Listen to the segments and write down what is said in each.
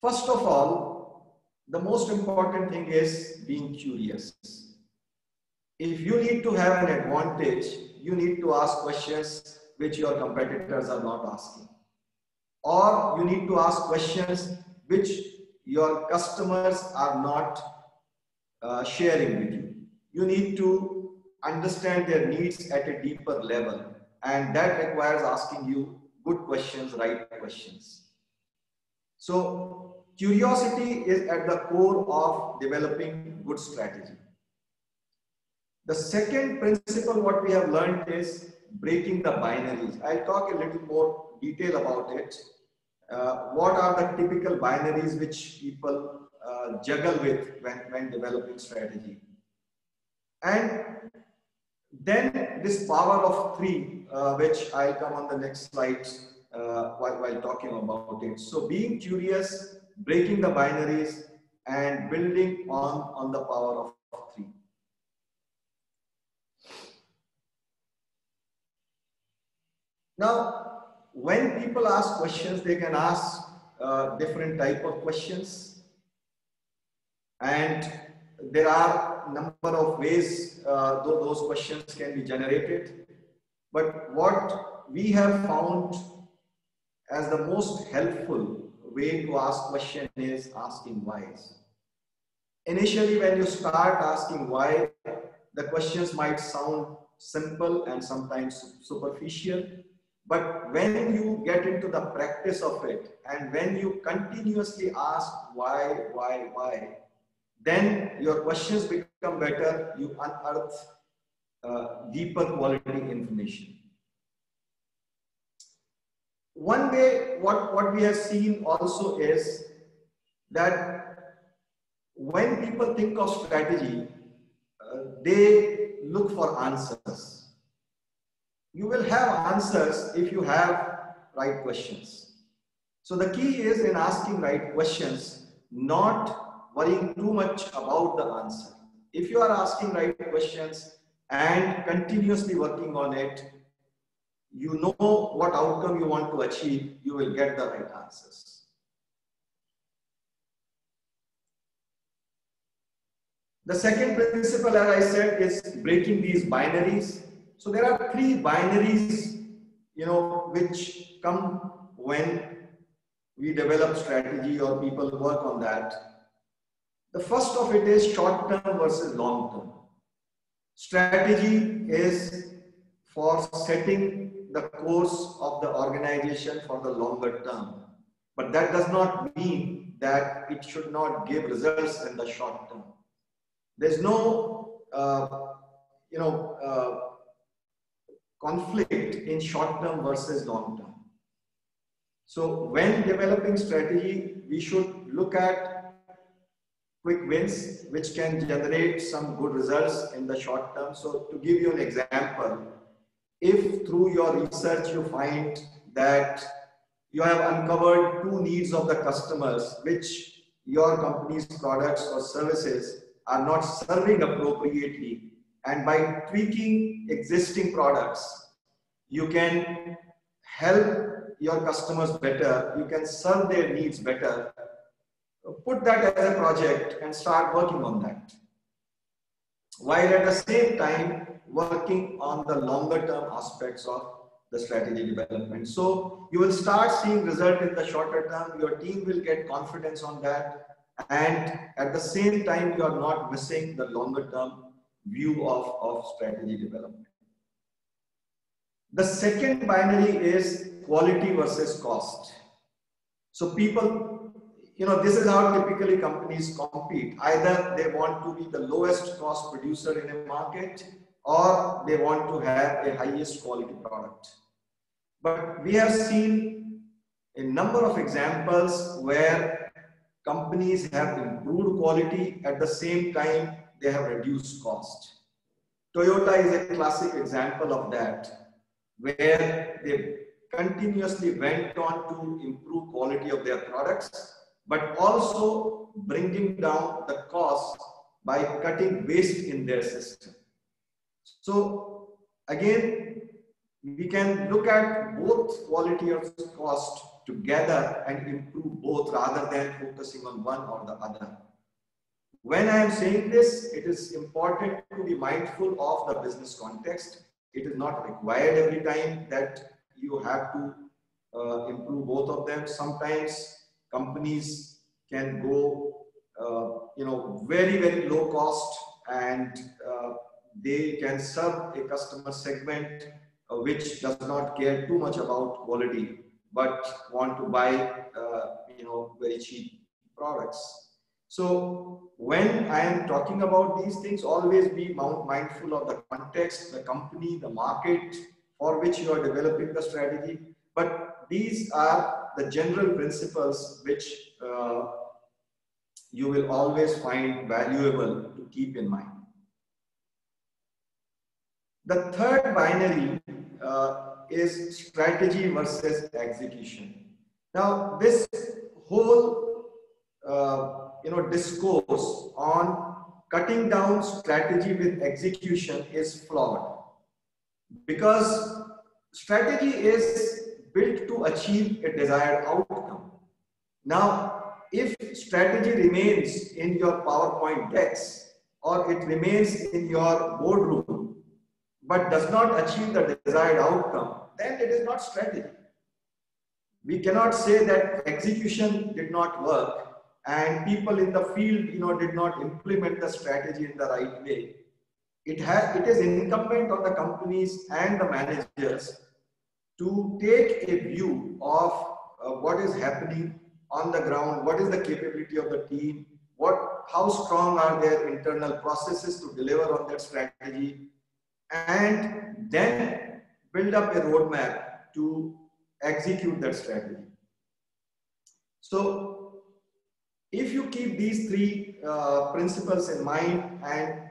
First of all, the most important thing is being curious. If you need to have an advantage, you need to ask questions which your competitors are not asking. Or you need to ask questions which your customers are not sharing with you. You need to understand their needs at a deeper level, and that requires asking you good questions, right questions. So curiosity is at the core of developing good strategy. The second principle what we have learned is breaking the binaries. I'll talk a little more detail about it. What are the typical binaries which people juggle with when developing strategy? And then this power of three, which I'll come on the next slides while talking about it. So being curious, breaking the binaries, and building on the power of three. Now, when people ask questions, they can ask different type of questions, and there are a number of ways those questions can be generated. But what we have found as the most helpful way to ask question is asking whys. Initially, when you start asking why, the questions might sound simple and sometimes superficial. But when you get into the practice of it, and when you continuously ask why, then your questions become better. You unearth deeper quality information. One way, what we have seen also is that when people think of strategy, they look for answers. You will have answers if you have right questions. So the key is in asking right questions, not worrying too much about the answer. If you are asking right questions and continuously working on it, you know what outcome you want to achieve, you will get the right answers. The second principle, as I said, is breaking these binaries. So there are three binaries, which come when we develop strategy or people work on that. The first of it is short-term versus long-term. Strategy is for setting the course of the organization for the longer term. But that does not mean that it should not give results in the short term. There's no, conflict in short term versus long term. So when developing strategy, we should look at quick wins, which can generate some good results in the short term. So to give you an example, if through your research you find that you have uncovered two needs of the customers, which your company's products or services are not serving appropriately, and by tweaking existing products, you can help your customers better, you can serve their needs better. Put that as a project and start working on that, while at the same time working on the longer term aspects of the strategy development. So you will start seeing result in the shorter term, your team will get confidence on that, and at the same time you are not missing the longer term view of strategy development. The second binary is quality versus cost. So people, this is how typically companies compete. Either they want to be the lowest cost producer in a market, or they want to have a highest quality product. But we have seen a number of examples where companies have improved quality, at the same time they have reduced cost. Toyota is a classic example of that, where they continuously went on to improve quality of their products, but also bringing down the cost by cutting waste in their system. So again, we can look at both quality or cost together and improve both rather than focusing on one or the other. When I am saying this, it is important to be mindful of the business context. It is not required every time that you have to improve both of them. Sometimes companies can go, very, very low cost, and they can serve a customer segment which does not care too much about quality, but want to buy, very cheap products. So when I am talking about these things, always be mindful of the context, the company, the market for which you are developing the strategy. But these are the general principles which you will always find valuable to keep in mind. The third binary is strategy versus execution. Now, this whole discourse on cutting down strategy with execution is flawed, because strategy is built to achieve a desired outcome. Now, if strategy remains in your PowerPoint decks or it remains in your boardroom but does not achieve the desired outcome, then it is not strategy. We cannot say that execution did not work and people in the field, did not implement the strategy in the right way. It is incumbent on the companies and the managers to take a view of what is happening on the ground, what is the capability of the team, how strong are their internal processes to deliver on that strategy, and then build up a roadmap to execute that strategy. So if you keep these three principles in mind and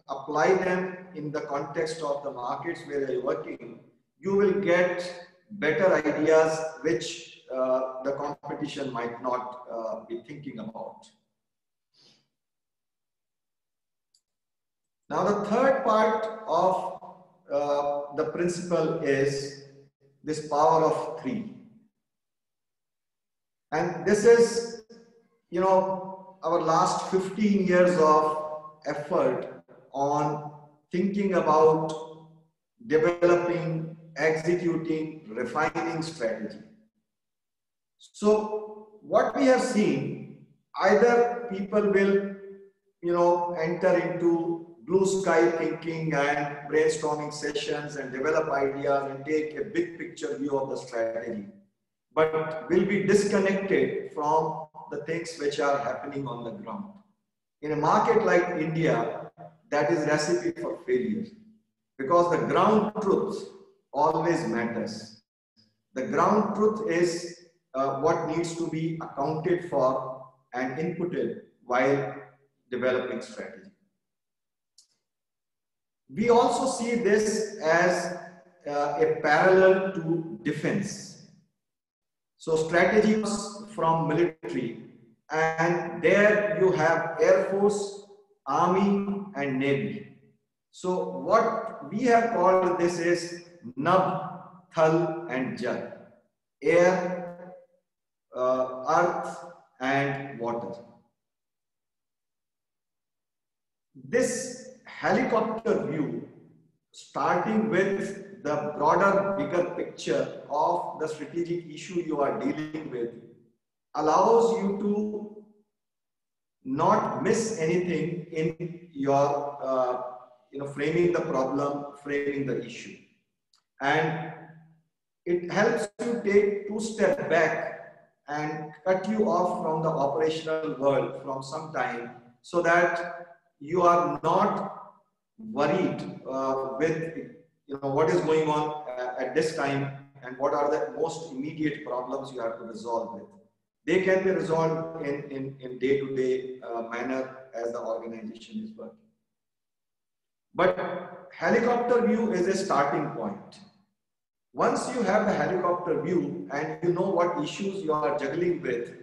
apply them in the context of the markets where you're working, you will get better ideas which the competition might not be thinking about. Now, the third part of the principle is this power of three. And this is, our last 15 years of effort on thinking about developing, executing, refining strategy. So what we have seen, either people will, enter into blue sky thinking and brainstorming sessions and develop ideas and take a big picture view of the strategy, but will be disconnected from the things which are happening on the ground. In a market like India, that is recipe for failure, because the ground truth always matters. The ground truth is what needs to be accounted for and inputted while developing strategy. We also see this as a parallel to defense. So strategy comes from military, and there you have Air Force, Army, and Navy. So what we have called this is Nab, Thal, and Jal: air, earth, and water. This helicopter view, starting with the broader, bigger picture of the strategic issue you are dealing with, allows you to not miss anything in your framing the problem, framing the issue. And it helps you take 2 steps back and cut you off from the operational world from some time, so that you are not worried with what is going on at this time and what are the most immediate problems you have to resolve with. They can be resolved in day-to-day manner as the organization is working. But helicopter view is a starting point. Once you have the helicopter view and you know what issues you are juggling with,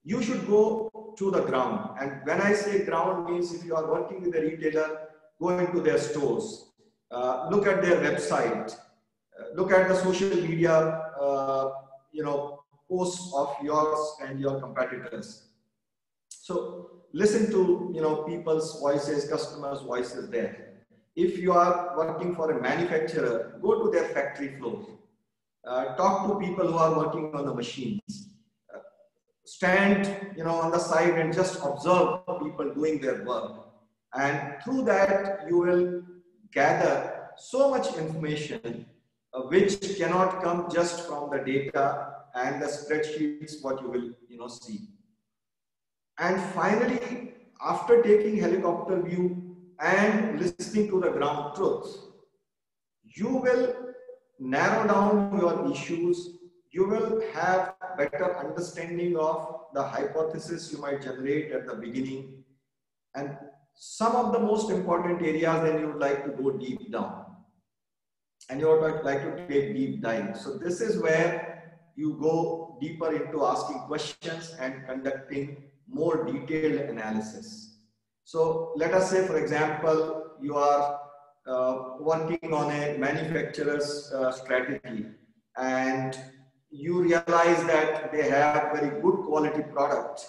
you should go to the ground. And when I say ground, means if you are working with a retailer, go into their stores, look at their website, look at the social media, posts of yours and your competitors. So listen to people's voices, customers' voices there. If you are working for a manufacturer, go to their factory floor. Talk to people who are working on the machines. Stand on the side and just observe people doing their work. And through that, you will gather so much information which cannot come just from the data and the spreadsheets what you will see. And finally, after taking helicopter view and listening to the ground truth, you will narrow down your issues. You will have better understanding of the hypothesis you might generate at the beginning, and some of the most important areas then you would like to go deep down and you would like to take deep dive. So this is where you go deeper into asking questions and conducting more detailed analysis. So let us say, for example, you are working on a manufacturer's strategy, and you realize that they have very good quality product,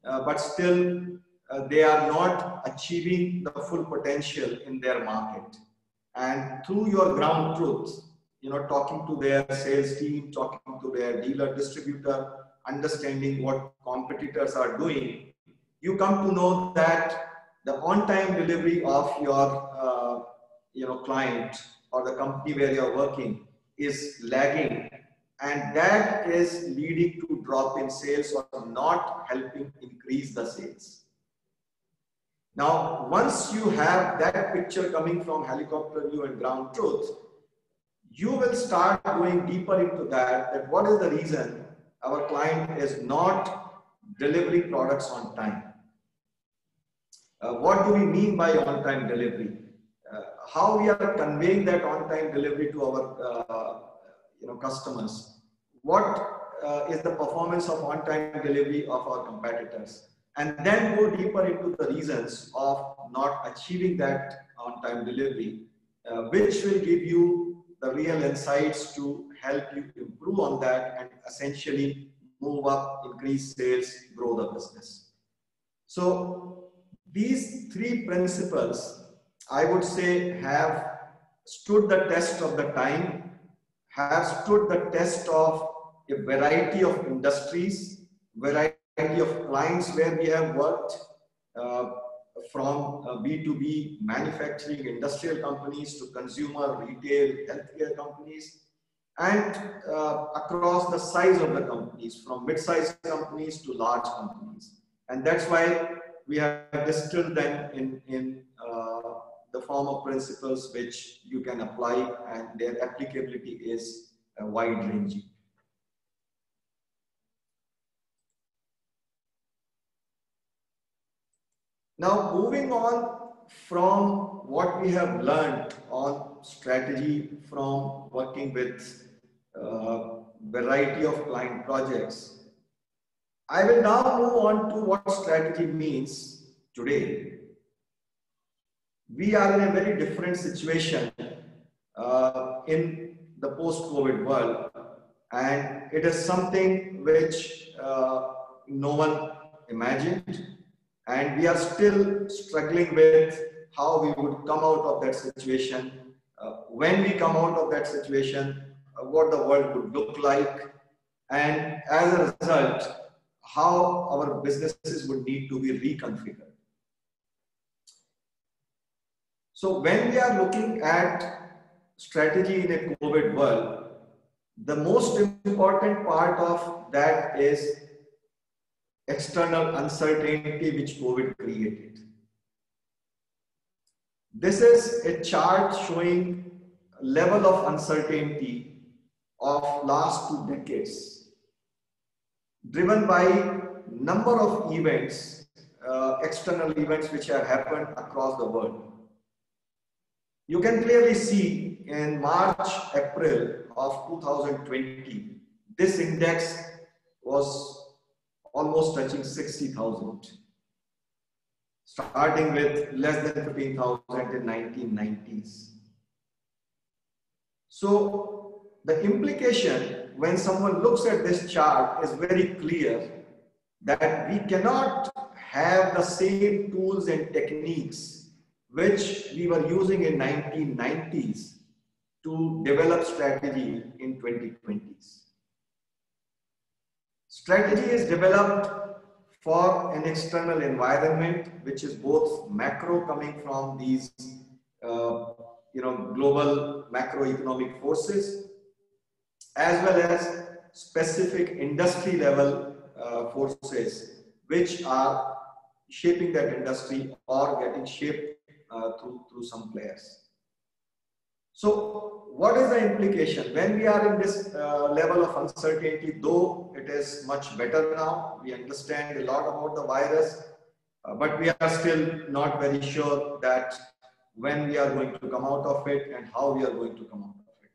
but still they are not achieving the full potential in their market. And through your ground truth, talking to their sales team, talking to their dealer distributor, understanding what competitors are doing, you come to know that the on-time delivery of your client or the company where you're working is lagging, and that is leading to drop in sales or not helping increase the sales. Now, once you have that picture coming from helicopter view and ground truth, you will start going deeper into that what is the reason our client is not delivering products on time. What do we mean by on-time delivery? How we are conveying that on-time delivery to our customers? What is the performance of on-time delivery of our competitors? And then go deeper into the reasons of not achieving that on-time delivery, which will give you the real insights to help you improve on that and essentially move up, increase sales, grow the business. So these three principles, I would say, have stood the test of the time, have stood the test of a variety of industries, variety of clients where we have worked, from B2B manufacturing industrial companies to consumer retail healthcare companies, and across the size of the companies, from mid-sized companies to large companies. And that's why we have distilled them in the form of principles which you can apply, and their applicability is wide-ranging. Now, moving on from what we have learned on strategy from working with variety of client projects, I will now move on to what strategy means today. We are in a very different situation in the post-COVID world, and it is something which no one imagined. And we are still struggling with how we would come out of that situation. When we come out of that situation, what the world would look like. And as a result, how our businesses would need to be reconfigured. So when we are looking at strategy in a COVID world, the most important part of that is external uncertainty which COVID created. This is a chart showing level of uncertainty of last 2 decades, driven by number of events, external events which have happened across the world. You can clearly see in March, April of 2020, this index was almost touching 60,000, starting with less than 15,000 in 1990s. So the implication when someone looks at this chart, is very clear that we cannot have the same tools and techniques which we were using in 1990s to develop strategy in 2020s. Strategy is developed for an external environment, which is both macro, coming from these global macroeconomic forces, as well as specific industry level forces which are shaping that industry or getting shaped through some players. So what is the implication? When we are in this level of uncertainty, though it is much better now, we understand a lot about the virus, but we are still not very sure that when we are going to come out of it and how we are going to come out of it.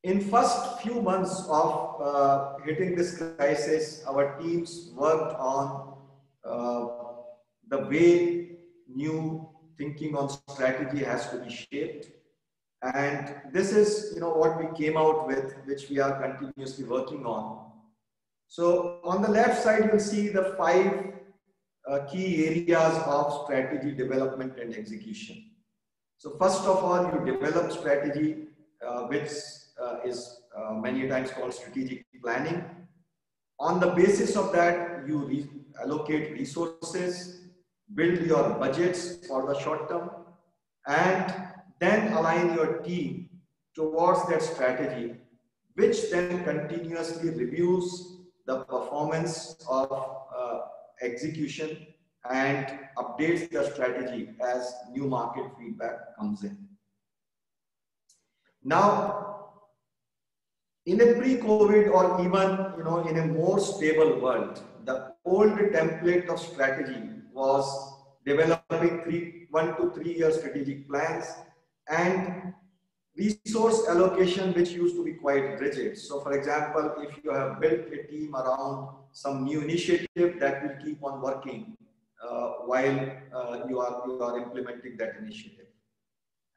In first few months of hitting this crisis, our teams worked on the way new thinking on strategy has to be shaped, and this is what we came out with, which we are continuously working on. So on the left side, you'll see the 5 key areas of strategy development and execution. So first of all, you develop strategy, which is many times called strategic planning. On the basis of that, you allocate resources, build your budgets for the short term, and then align your team towards that strategy, which then continuously reviews the performance of execution and updates the strategy as new market feedback comes in. Now, in a pre-COVID or even in a more stable world, the old template of strategy was developing 1 to 3 year strategic plans and resource allocation, which used to be quite rigid. So for example, if you have built a team around some new initiative, that will keep on working while you are implementing that initiative.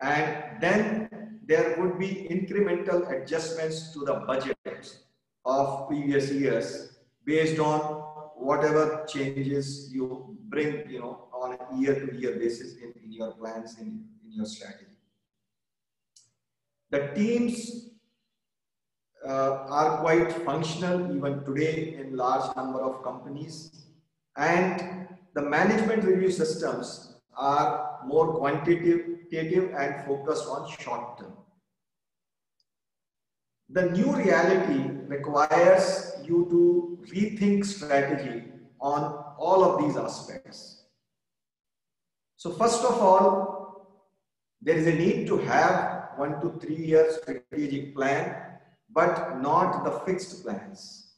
And then there would be incremental adjustments to the budget of previous years based on whatever changes you bring, on a year-to-year basis in your plans, in your strategy. The teams are quite functional even today in large number of companies, and the management review systems are more quantitative and focused on short term. The new reality requires you to rethink strategy on all of these aspects. So first of all, there is a need to have 1 to 3 year strategic plan, but not the fixed plans.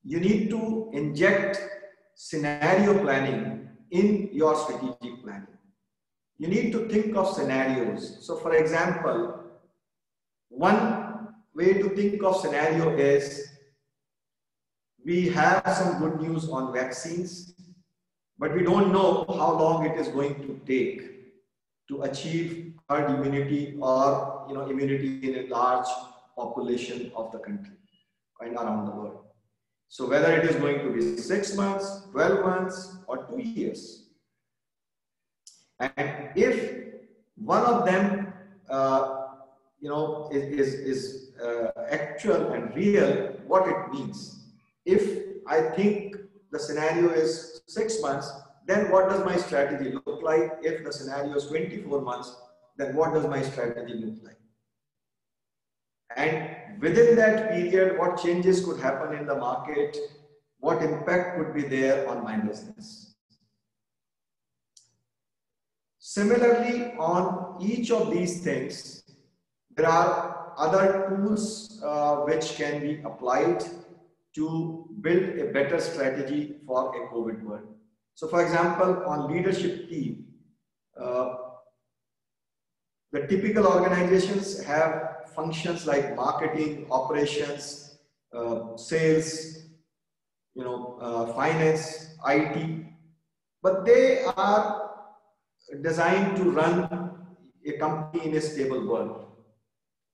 You need to inject scenario planning in your strategic planning. You need to think of scenarios. So for example, one way to think of scenario is, we have some good news on vaccines, but we don't know how long it is going to take to achieve herd immunity or immunity in a large population of the country and around the world. So whether it is going to be 6 months, 12 months, or 2 years. And if one of them is actual and real, what it means. If I think the scenario is 6 months, then what does my strategy look like? If the scenario is 24 months, then what does my strategy look like? And within that period, what changes could happen in the market? What impact would be there on my business? Similarly, on each of these things, there are other tools which can be applied to build a better strategy for a COVID world. So for example, on leadership team, the typical organizations have functions like marketing, operations, sales, finance, IT, but they are designed to run a company in a stable world.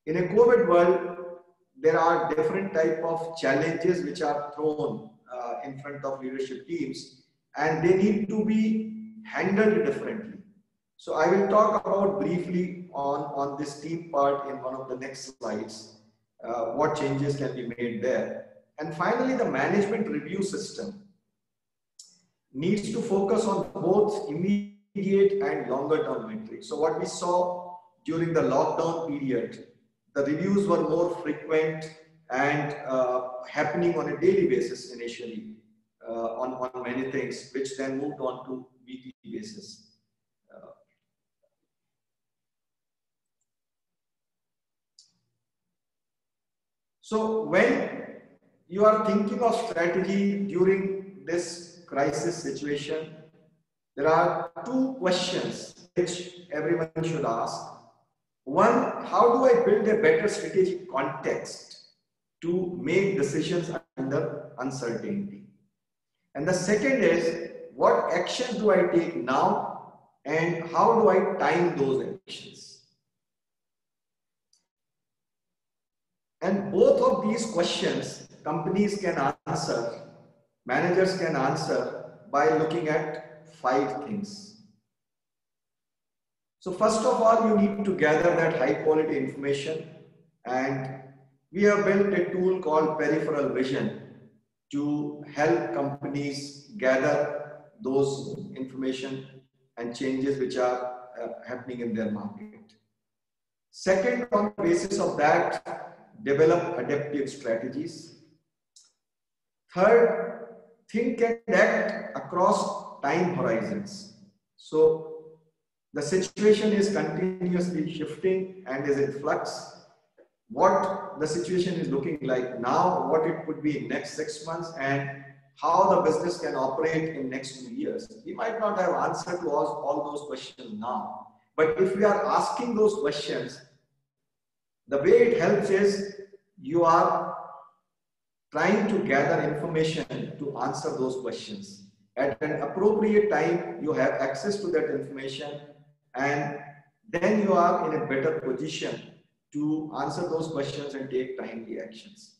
In a COVID world, there are different type of challenges which are thrown in front of leadership teams, and they need to be handled differently. So I will talk about briefly on this team part in one of the next slides, what changes can be made there. And finally, the management review system needs to focus on both immediate and longer term metrics. So what we saw during the lockdown period, the reviews were more frequent and happening on a daily basis initially on many things, which then moved on to weekly basis. So when you are thinking of strategy during this crisis situation, there are two questions which everyone should ask. One, how do I build a better strategic context to make decisions under uncertainty? And the second is, what action do I take now and how do I time those actions? And both of these questions companies can answer, managers can answer by looking at 5 things. So first of all, you need to gather that high quality information, and we have built a tool called Peripheral Vision to help companies gather those information and changes which are happening in their market. Second, on the basis of that, develop adaptive strategies. Third, think and act across time horizons. So the situation is continuously shifting and is in flux. What the situation is looking like now, what it could be in next 6 months, and how the business can operate in next 2 years. We might not have answer to all those questions now, but if we are asking those questions, the way it helps is you are trying to gather information to answer those questions. At an appropriate time, you have access to that information, and then you are in a better position to answer those questions and take timely actions.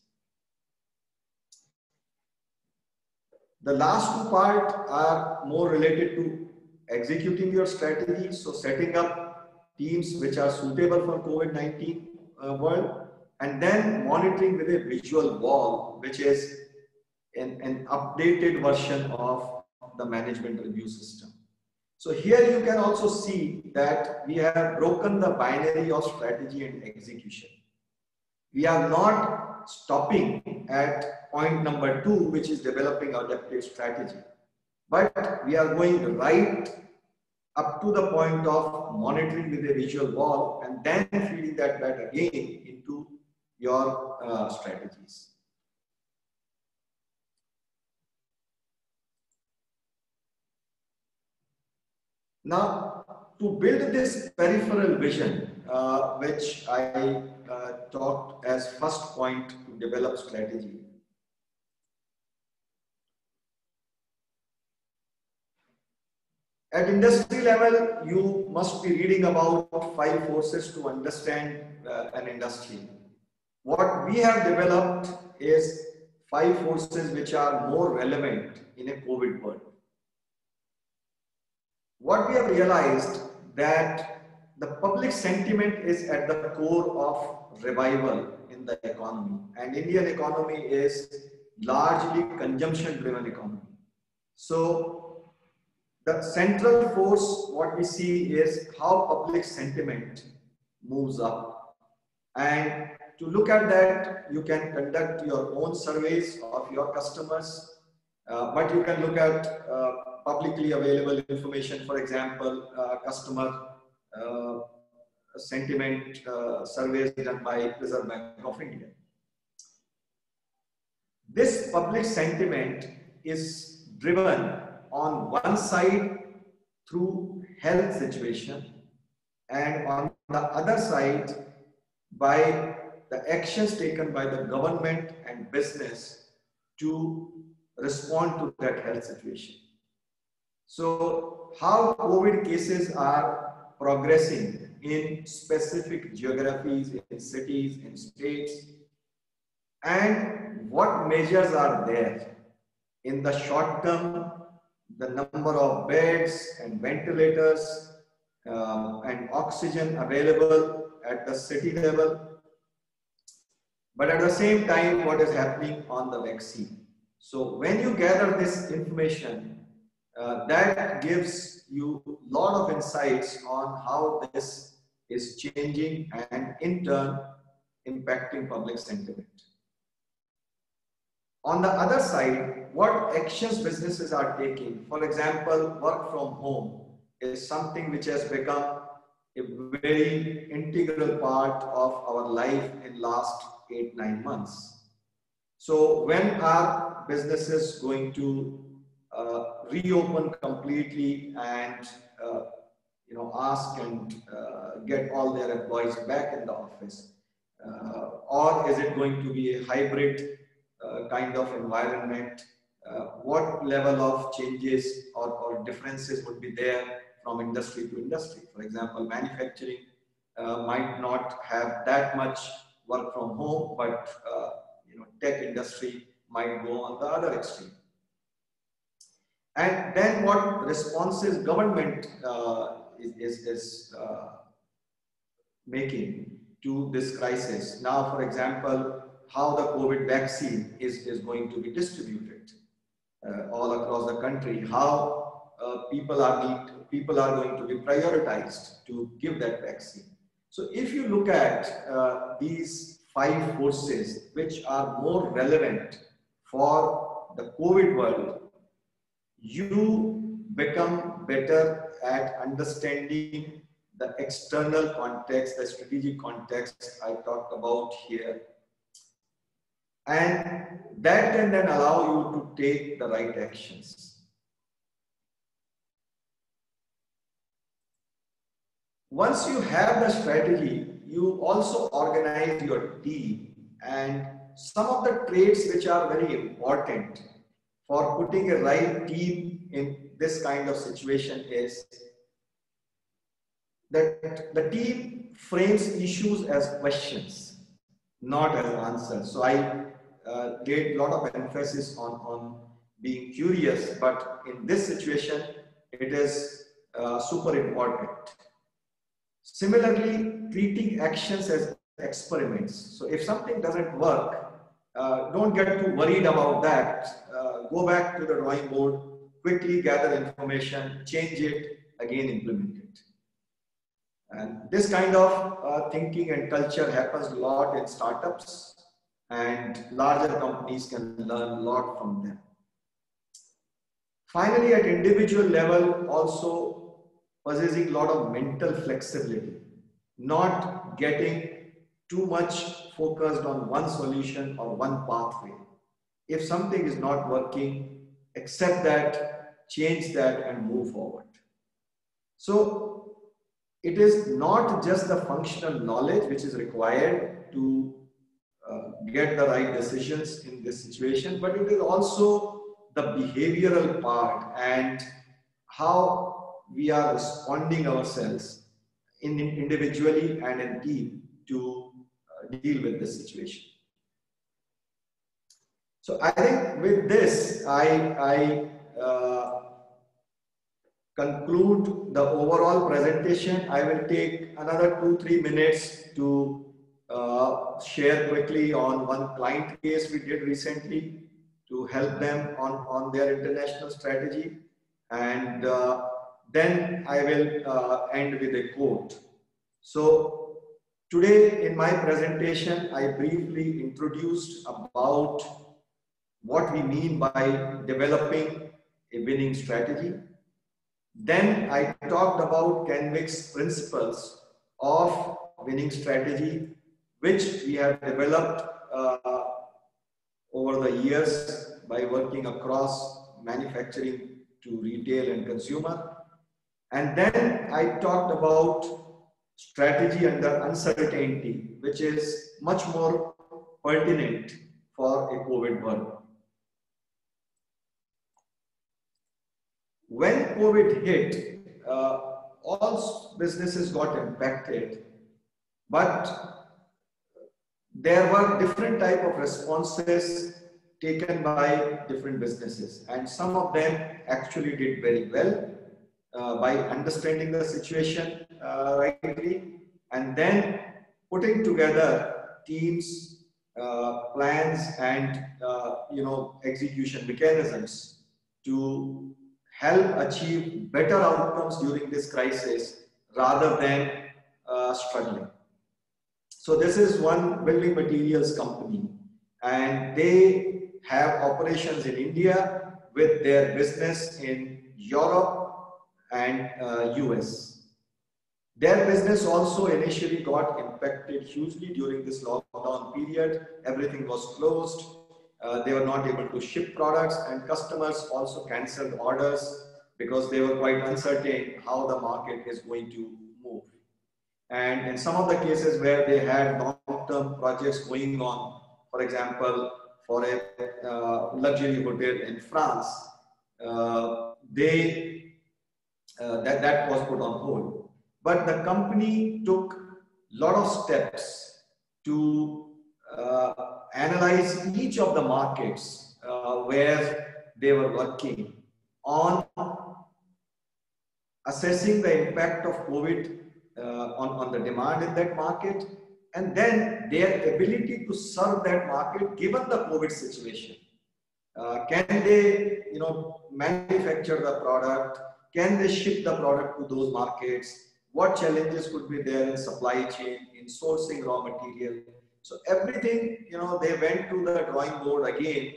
The last 2 parts are more related to executing your strategy. So setting up teams which are suitable for COVID-19 world, and then monitoring with a visual wall, which is an updated version of the management review system. So here you can also see that we have broken the binary of strategy and execution. We are not stopping at point number 2, which is developing adaptive strategy, but we are going right up to the point of monitoring with a visual wall and then feeding that back again into your strategies. Now, to build this peripheral vision, which I talked as first point to develop strategy, at industry level, you must be reading about 5 forces to understand an industry. What we have developed is 5 forces which are more relevant in a COVID world. What we have realized that the public sentiment is at the core of revival in the economy, and Indian economy is largely consumption driven economy. So the central force, what we see is how public sentiment moves up. And to look at that, you can conduct your own surveys of your customers, but you can look at publicly available information, for example, customer sentiment surveys done by Reserve Bank of India. This public sentiment is driven on one side through health situation, and on the other side by the actions taken by the government and business to respond to that health situation. So how COVID cases are progressing in specific geographies, in cities, in states, and what measures are there. In the short term, the number of beds and ventilators and oxygen available at the city level, but at the same time, what is happening on the vaccine. So when you gather this information, that gives you a lot of insights on how this is changing and in turn impacting public sentiment. On the other side, what actions businesses are taking, for example, work from home is something which has become a very integral part of our life in last 8-9 months. So when are businesses going to reopen completely and ask and get all their employees back in the office, or is it going to be a hybrid kind of environment? What level of changes or differences would be there from industry to industry? For example, manufacturing might not have that much work from home, but tech industry might go on the other extreme. And then what responses government is making to this crisis. Now, for example, how the COVID vaccine is going to be distributed all across the country, how people are going to be prioritized to give that vaccine. So if you look at these 5 forces which are more relevant for the COVID world, you become better at understanding the external context, the strategic context I talked about here. And that can then allow you to take the right actions. Once you have the strategy, you also organize your team, and some of the traits which are very important for putting a right team in this kind of situation is that the team frames issues as questions, not as answers. So I laid a lot of emphasis on being curious, but in this situation, it is super important. Similarly, treating actions as experiments. So if something doesn't work, don't get too worried about that. Go back to the drawing board, quickly gather information, change it, again implement it. And this kind of thinking and culture happens a lot in startups, and larger companies can learn a lot from them. Finally, at individual level, also possessing a lot of mental flexibility, not getting too much focused on one solution or one pathway. If something is not working, accept that, change that, and move forward. So it is not just the functional knowledge which is required to get the right decisions in this situation, but it is also the behavioral part and how we are responding ourselves individually and in team to deal with this situation. So I think with this, I conclude the overall presentation. I will take another 2-3 minutes to share quickly on one client case we did recently to help them on their international strategy. And then I will end with a quote. So today in my presentation, I briefly introduced about what we mean by developing a winning strategy. Then I talked about Canvic's principles of winning strategy, which we have developed over the years by working across manufacturing to retail and consumer. And then I talked about strategy under uncertainty, which is much more pertinent for a COVID world. When COVID hit, all businesses got impacted, but there were different type of responses taken by different businesses, and some of them actually did very well by understanding the situation rightly, and then putting together teams, plans, and execution mechanisms to help achieve better outcomes during this crisis rather than struggling. So this is one building materials company, and they have operations in India with their business in Europe and US. Their business also initially got impacted hugely during this lockdown period. Everything was closed. They were not able to ship products, and customers also cancelled orders because they were quite uncertain how the market is going to move. And in some of the cases where they had long-term projects going on, for example, for a luxury hotel in France, that was put on hold. But the company took a lot of steps to analyze each of the markets where they were working on assessing the impact of COVID on the demand in that market, and then their ability to serve that market given the COVID situation. Can they, manufacture the product? Can they ship the product to those markets? What challenges could be there in supply chain, in sourcing raw material? So everything, they went to the drawing board again,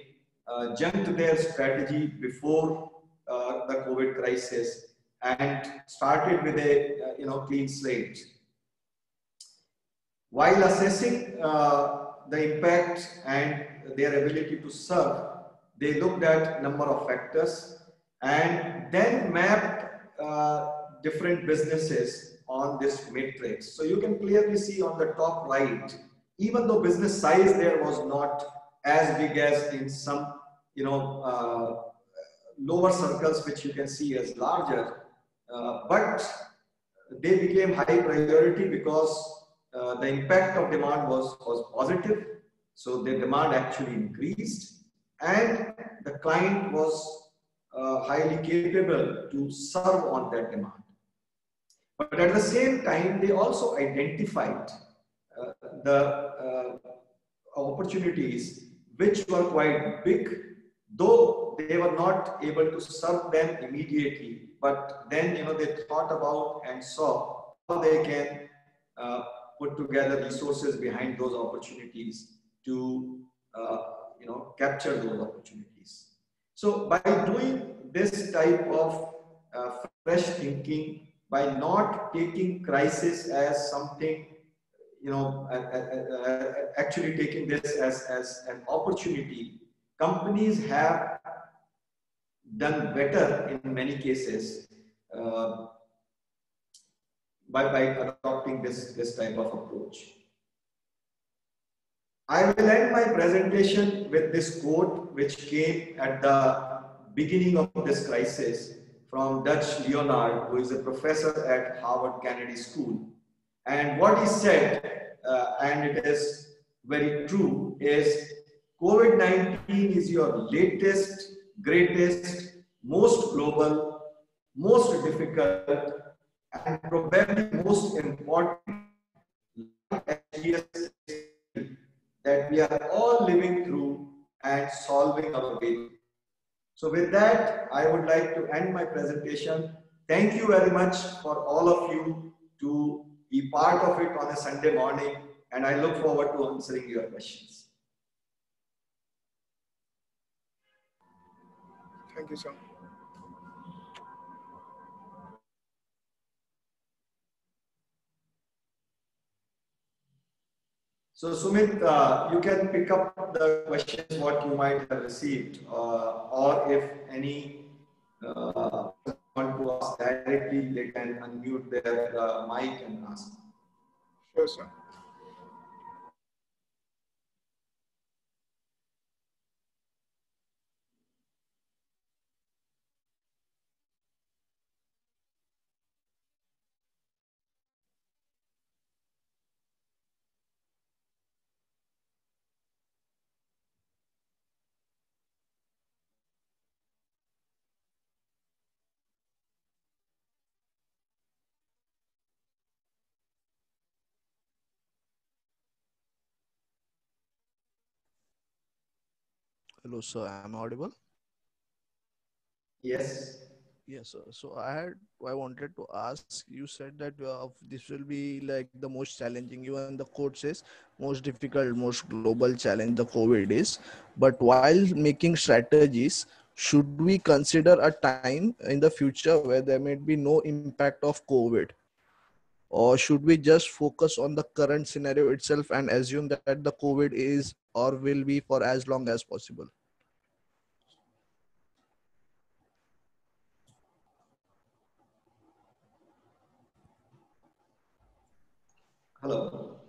jumped their strategy before the COVID crisis, and started with a clean slate. While assessing the impact and their ability to serve, they looked at number of factors and then mapped different businesses on this matrix. So you can clearly see on the top right, even though business size there was not as big as in some lower circles, which you can see as larger, but they became high priority because the impact of demand was positive. So the demand actually increased, and the client was highly capable to serve on that demand. But at the same time, they also identified the opportunities which were quite big, though they were not able to serve them immediately. But then, they thought about and saw how they can put together resources behind those opportunities to, capture those opportunities. So by doing this type of fresh thinking, by not taking crisis as something, actually taking this as an opportunity, companies have done better in many cases by adopting this type of approach. I will end my presentation with this quote, which came at the beginning of this crisis from Dutch Leonard, who is a professor at Harvard Kennedy School. And what he said, and it is very true, is COVID-19 is your latest, greatest, most global, most difficult, and probably most important that we are all living through and solving our way. So with that, I would like to end my presentation. Thank you very much for all of you to be part of it on a Sunday morning, and I look forward to answering your questions. Thank you, sir. So Sumit, you can pick up the questions what you might have received, or if any want to ask directly, they can unmute their mic and ask. Sure, sir. Hello, sir. Am I audible? Yes. Yes, sir. So I wanted to ask. You said that this will be like the most challenging. Even the quote says most difficult, most global challenge the COVID is. But while making strategies, should we consider a time in the future where there may be no impact of COVID, or should we just focus on the current scenario itself and assume that the COVID is or will be for as long as possible? Hello.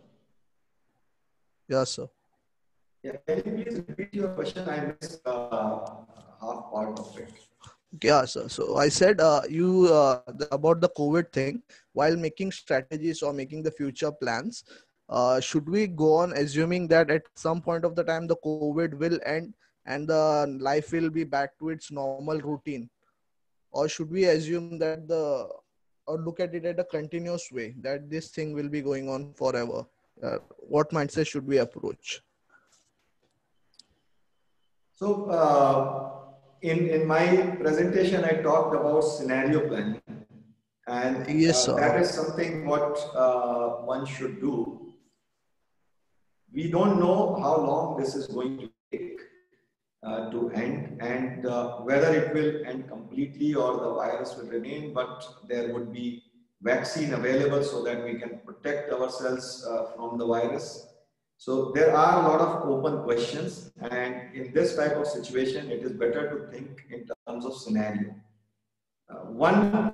Yes, sir. Yeah, can you please repeat your question? I missed half part of it. Yeah, sir. So I said about the COVID thing. While making strategies or making the future plans, should we go on assuming that at some point of the time the COVID will end and the life will be back to its normal routine, or should we assume that or look at it at a continuous way that this thing will be going on forever? What mindset should we approach? So, in my presentation, I talked about scenario planning, and Yes, sir. that is something what one should do. We don't know how long this is going to take to end, and whether it will end completely or the virus will remain, but there would be vaccine available so that we can protect ourselves from the virus. So there are a lot of open questions, and in this type of situation, it is better to think in terms of scenario. One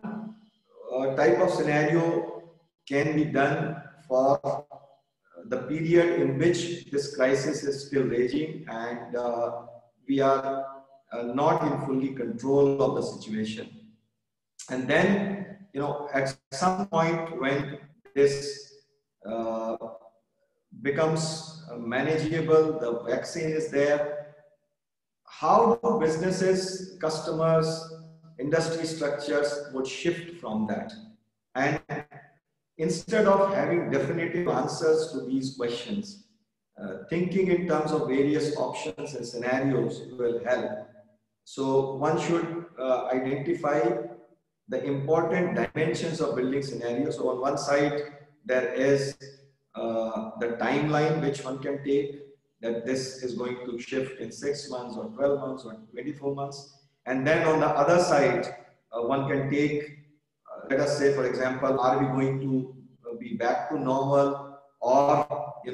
type of scenario can be done for the period in which this crisis is still raging, and we are not in fully control of the situation. And then, at some point when this uh, becomes manageable, the vaccine is there, how do businesses, customers, industry structures would shift from that? And instead of having definitive answers to these questions, thinking in terms of various options and scenarios will help. So one should identify the important dimensions of building scenarios. So on one side, there is the timeline which one can take, that this is going to shift in 6 months or 12 months or 24 months. And then on the other side, one can take, let us say, for example, are we going to be back to normal, or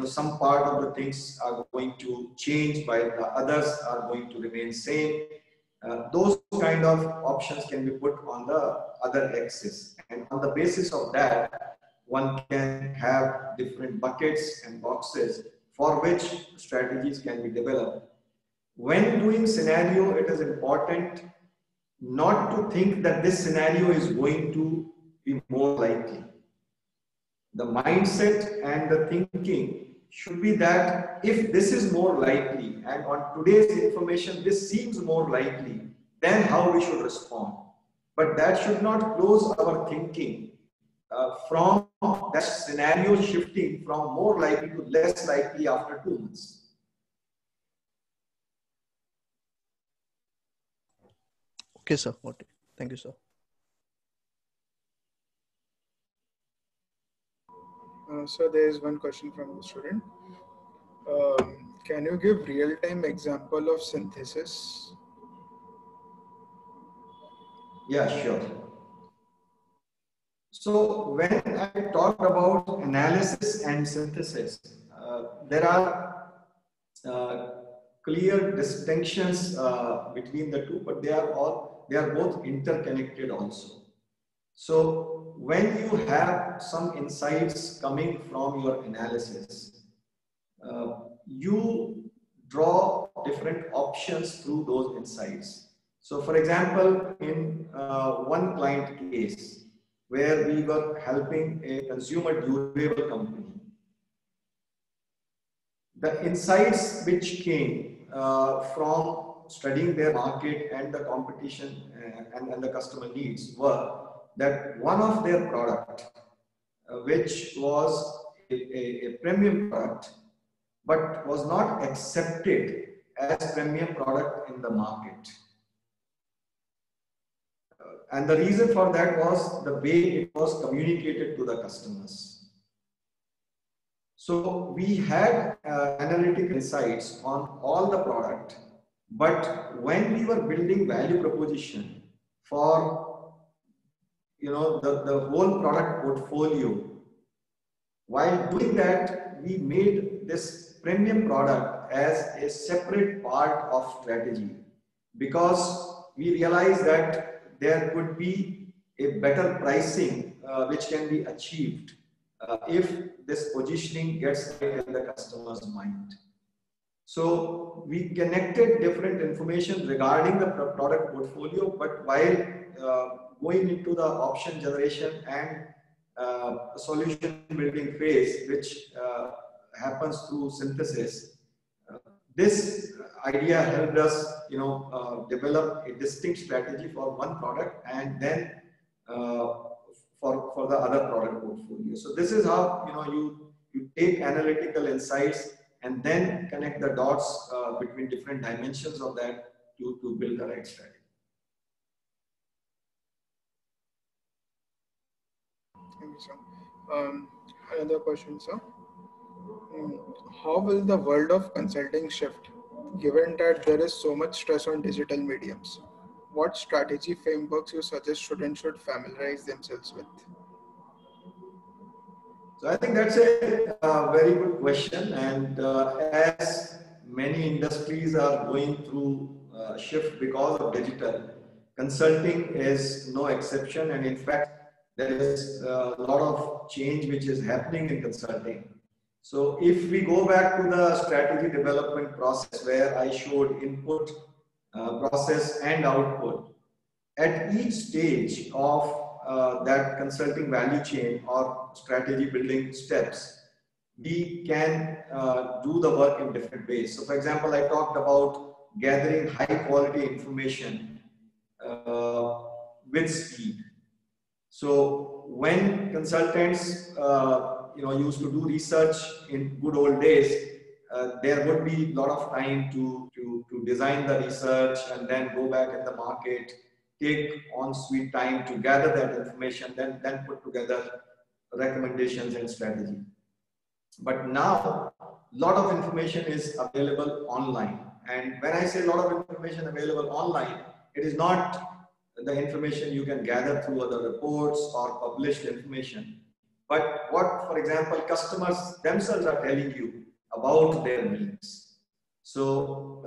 some part of the things are going to change while the others are going to remain same. Those kind of options can be put on the other axis, and on the basis of that, one can have different buckets and boxes for which strategies can be developed. When doing scenario, it is important not to think that this scenario is going to be more likely. The mindset and the thinking should be that if this is more likely, and on today's information this seems more likely, then how we should respond. But that should not close our thinking from that scenario shifting from more likely to less likely after 2 months. Okay, sir. Okay. Thank you, sir. So there is one question from the student. Can you give real-time example of synthesis? Yeah, sure. So when I talk about analysis and synthesis, there are uh, clear distinctions between the two, but they are both interconnected also. So when you have some insights coming from your analysis, you draw different options through those insights. So for example, in one client case where we were helping a consumer durable company, the insights which came from studying their market and the competition and the customer needs were that one of their product, which was a premium product, but was not accepted as premium product in the market. And the reason for that was the way it was communicated to the customers. So we had analytical insights on all the product, but when we were building value proposition for the whole product portfolio, while doing that, we made this premium product as a separate part of strategy, because we realized that there could be a better pricing which can be achieved if this positioning gets right in the customer's mind. So we connected different information regarding the product portfolio, but while going into the option generation and solution building phase, which happens through synthesis, this idea helped us, develop a distinct strategy for one product and then for the other product portfolio. So this is how you take analytical insights and then connect the dots between different dimensions of that to build the right strategy. Thank you, sir. Another question, sir. How will the world of consulting shift, given that there is so much stress on digital mediums? What strategy frameworks you suggest students should familiarize themselves with? So I think that's a very good question, and as many industries are going through a shift because of digital, consulting is no exception, and in fact there is a lot of change which is happening in consulting. So if we go back to the strategy development process where I showed input, process and output, at each stage of that consulting value chain or strategy building steps, we can do the work in different ways. So for example, I talked about gathering high quality information with speed. So when consultants used to do research in good old days, there would be a lot of time to design the research and then go back in the market, take on sweet time to gather that information, then put together recommendations and strategy. But now a lot of information is available online, and when I say a lot of information available online, it is not the information you can gather through other reports or published information, but what, for example, customers themselves are telling you about their needs. So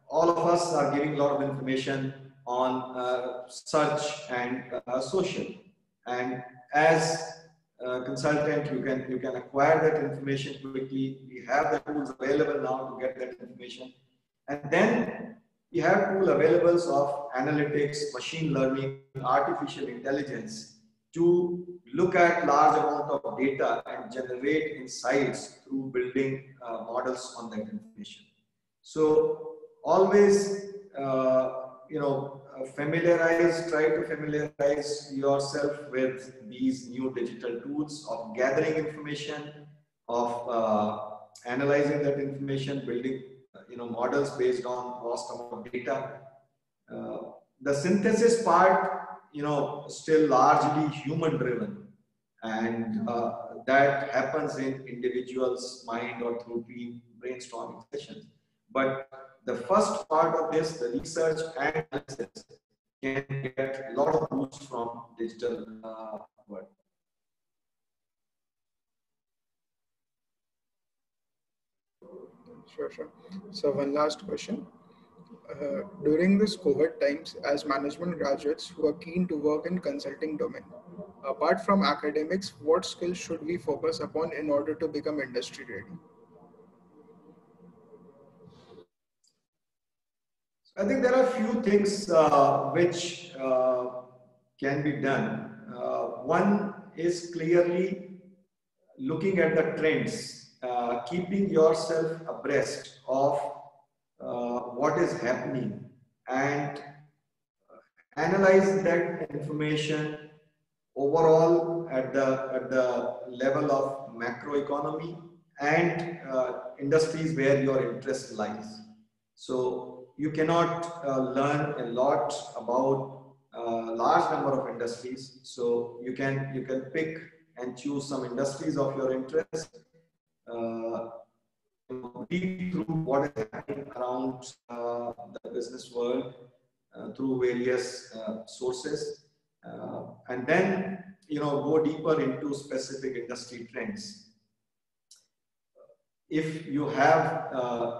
all of us are giving a lot of information on search and social, and as a consultant you can acquire that information quickly. We have the tools available now to get that information, and then we have tools available of analytics, machine learning, artificial intelligence to look at large amount of data and generate insights through building models on that information. So always try to familiarize yourself with these new digital tools of gathering information, of analyzing that information, building models based on vast amount of data. The synthesis part, still largely human driven, and that happens in individuals' mind or through team brainstorming sessions. But the first part of this, the research and analysis, can get a lot of boost from digital world. Sure. So one last question. During this COVID times, as management graduates who are keen to work in consulting domain, apart from academics, what skills should we focus upon in order to become industry ready? I think there are a few things which can be done. One is clearly looking at the trends, keeping yourself abreast of what is happening, and analyze that information overall at the level of macroeconomy and industries where your interest lies. So you cannot learn a lot about large number of industries. So you can pick and choose some industries of your interest. Read through what is happening around the business world through various sources, and then go deeper into specific industry trends. If you have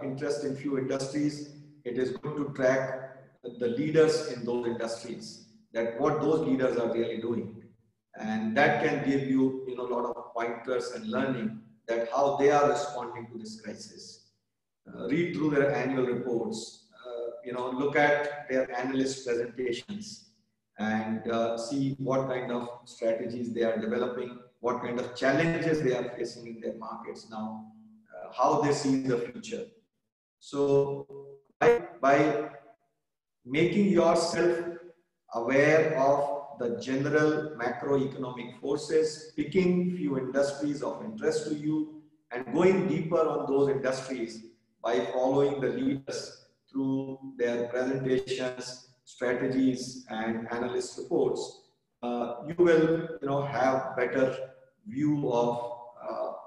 interest in few industries, it is good to track the leaders in those industries, that what those leaders are really doing, and that can give you a lot of pointers and learning that how they are responding to this crisis. Read through their annual reports, look at their analyst presentations, and see what kind of strategies they are developing, what kind of challenges they are facing in their markets now, how they see the future. So by making yourself aware of the general macroeconomic forces, picking few industries of interest to you, and going deeper on those industries by following the leaders through their presentations, strategies, and analyst reports, you will have better view of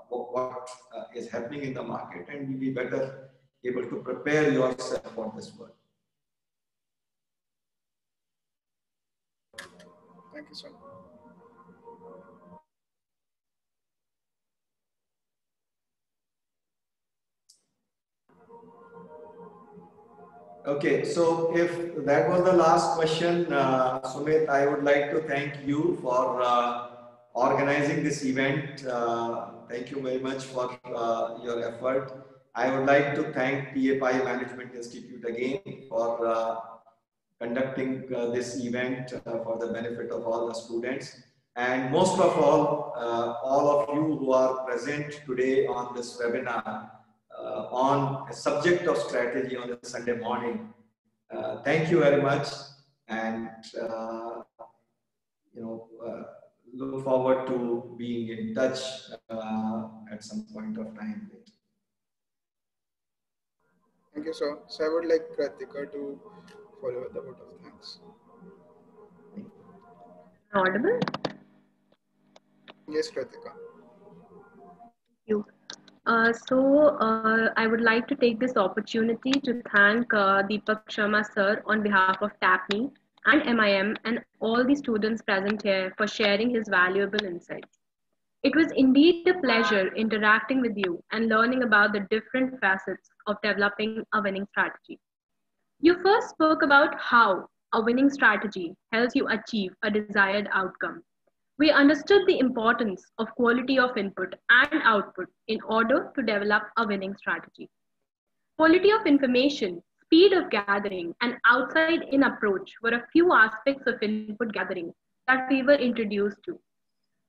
what is happening in the market, and you'll be better able to prepare yourself for this work. Thank you, sir. Okay, so if that was the last question, Sumit, I would like to thank you for organizing this event. Thank you very much for your effort. I would like to thank PFI Management Institute again for conducting this event for the benefit of all the students. And most of all of you who are present today on this webinar on a subject of strategy on a Sunday morning. Thank you very much, and look forward to being in touch at some point of time. Thank you, sir. So I would like Kratika to follow the vote of thanks. Audible? Yes, Kratika. Thank you. I would like to take this opportunity to thank Deepak Sharma sir on behalf of TAPME and MIM and all the students present here for sharing his valuable insights. It was indeed a pleasure interacting with you and learning about the different facets of developing a winning strategy. You first spoke about how a winning strategy helps you achieve a desired outcome. We understood the importance of quality of input and output in order to develop a winning strategy. Quality of information, speed of gathering, and outside-in approach were a few aspects of input gathering that we were introduced to.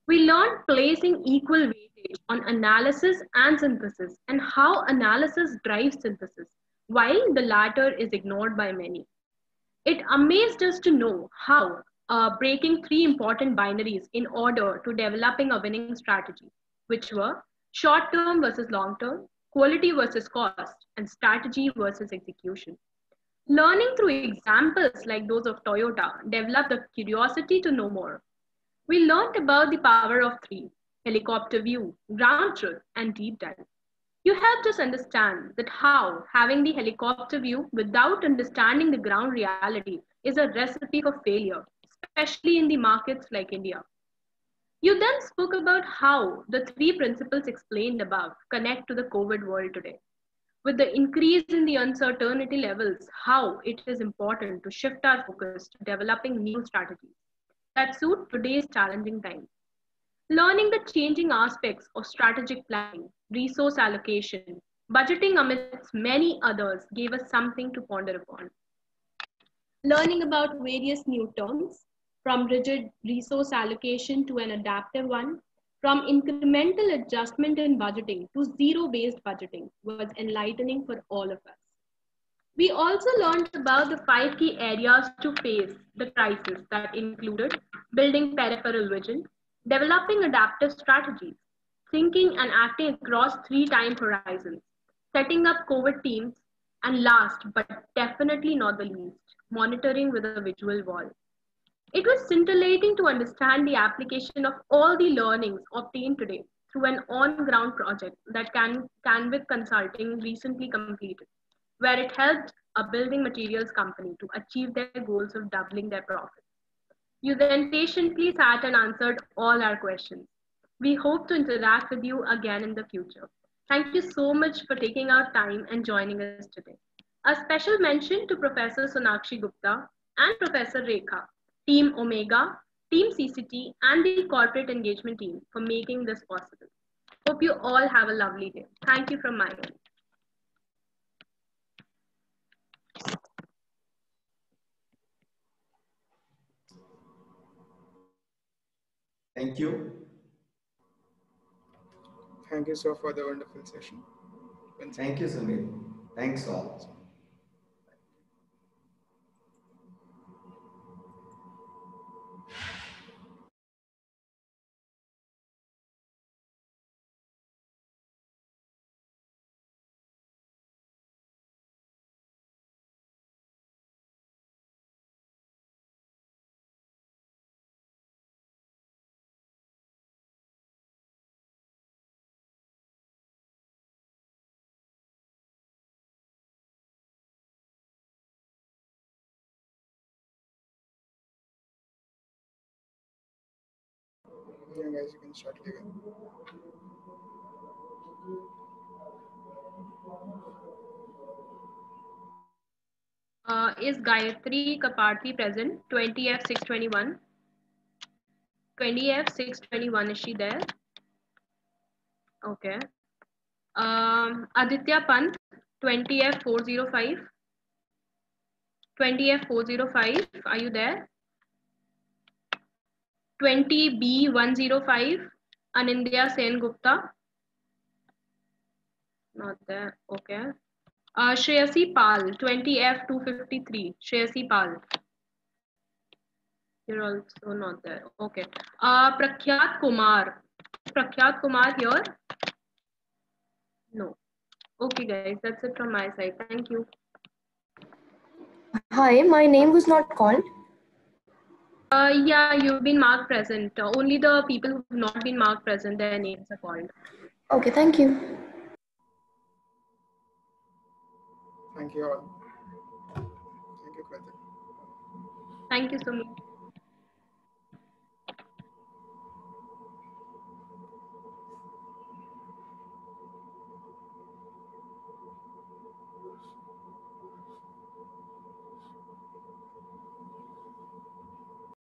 We learned placing equal weightage on analysis and synthesis and how analysis drives synthesis, while the latter is ignored by many. It amazed us to know how breaking three important binaries in order to developing a winning strategy, which were short-term versus long-term, quality versus cost, and strategy versus execution. Learning through examples like those of Toyota developed the curiosity to know more. We learned about the power of three: helicopter view, ground truth, and deep dive. You helped us understand that how having the helicopter view without understanding the ground reality is a recipe for failure, especially in the markets like India. You then spoke about how the three principles explained above connect to the COVID world today. With the increase in the uncertainty levels, how it is important to shift our focus to developing new strategies that suit today's challenging times. Learning the changing aspects of strategic planning, resource allocation, budgeting amidst many others gave us something to ponder upon. Learning about various new terms, from rigid resource allocation to an adaptive one, from incremental adjustment in budgeting to zero-based budgeting, was enlightening for all of us. We also learned about the 5 key areas to face the crisis that included building peripheral vision, developing adaptive strategies, thinking and acting across 3 time horizons, setting up COVID teams, And last, but definitely not the least, monitoring with a visual wall. It was scintillating to understand the application of all the learnings obtained today through an on-ground project that Canvic Consulting recently completed, where it helped a building materials company to achieve their goals of doubling their profits. You then patiently sat and answered all our questions. We hope to interact with you again in the future. Thank you so much for taking our time and joining us today. A special mention to Professor Sonakshi Gupta and Professor Rekha, Team Omega, Team CCT, and the corporate engagement team for making this possible. Hope you all have a lovely day. Thank you from my end. Thank you. Thank you, sir, for the wonderful session. Thank you, Samir. Thanks all. Yeah, guys, you can start leaving. Is Gayatri Kaparthi present? 20F621. 20F621, is she there? Okay. Aditya Pant, 20F405. 20F405, are you there? 20B105, Anindya Sen Gupta. Not there, okay. Shreyasi Pal, 20F253, Shreyasi Pal. You're also not there, okay. Prakhyat Kumar. Prakhyat Kumar here? No. Okay guys, that's it from my side. Thank you. Hi, my name was not called. Yeah, you've been marked present. Only the people who've not been marked present, their names are called. Okay, thank you. Thank you all. Thank you, Kratik. Thank you so much.